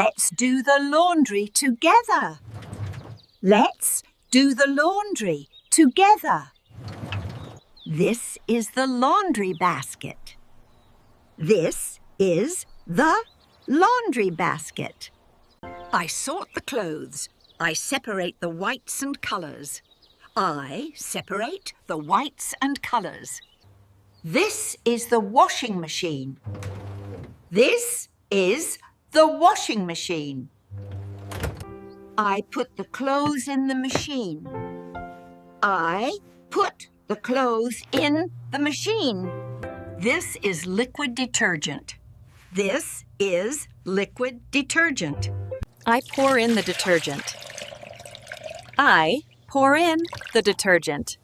Let's do the laundry together. Let's do the laundry together. This is the laundry basket. This is the laundry basket. I sort the clothes. I separate the whites and colours. I separate the whites and colours. This is the washing machine. This is the washing machine. I put the clothes in the machine. I put the clothes in the machine. This is liquid detergent. This is liquid detergent. I pour in the detergent. I pour in the detergent.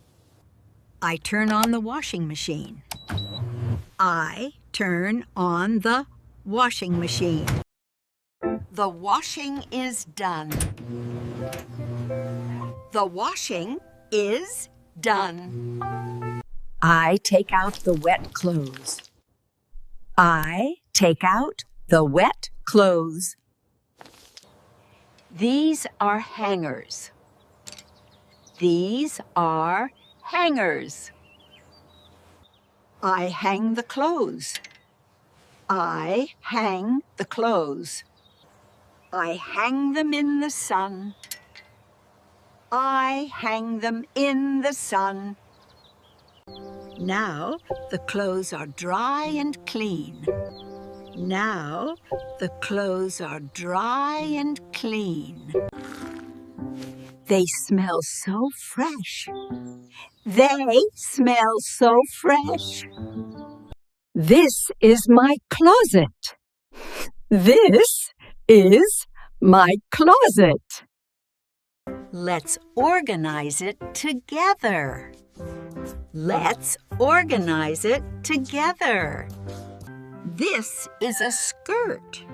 I turn on the washing machine. I turn on the washing machine. The washing is done. The washing is done. I take out the wet clothes. I take out the wet clothes. These are hangers. These are hangers. I hang the clothes. I hang the clothes. I hang them in the sun. I hang them in the sun. Now the clothes are dry and clean. Now the clothes are dry and clean. They smell so fresh. They smell so fresh. This is my closet. This is my closet. Let's organize it together. Let's organize it together. This is a skirt.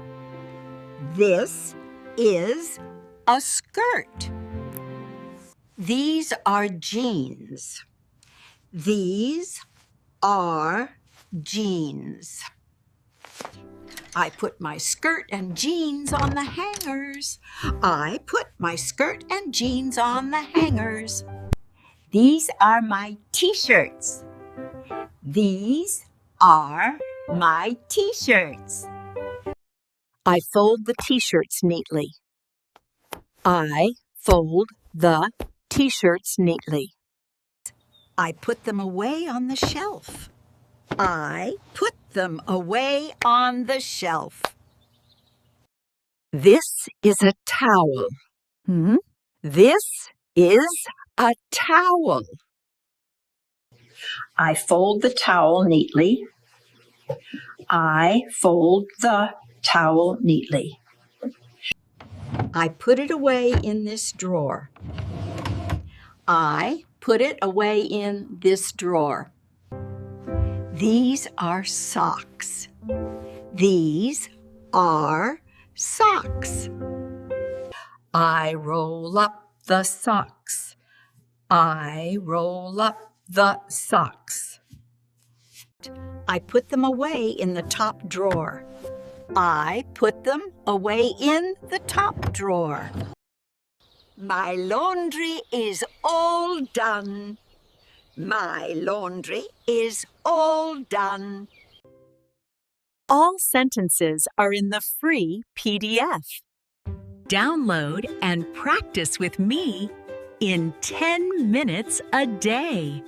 This is a skirt. These are jeans. These are jeans. I put my skirt and jeans on the hangers. I put my skirt and jeans on the hangers. These are my t-shirts. These are my t-shirts. I fold the t-shirts neatly. I fold the t-shirts neatly. I put them away on the shelf. I put them away on the shelf. This is a towel. This is a towel. I fold the towel neatly. I fold the towel neatly. I put it away in this drawer. I put it away in this drawer. These are socks. These are socks. I roll up the socks. I roll up the socks. I put them away in the top drawer. I put them away in the top drawer. My laundry is all done. My laundry is all done. All sentences are in the free PDF. Download and practice with me in 10 minutes a day.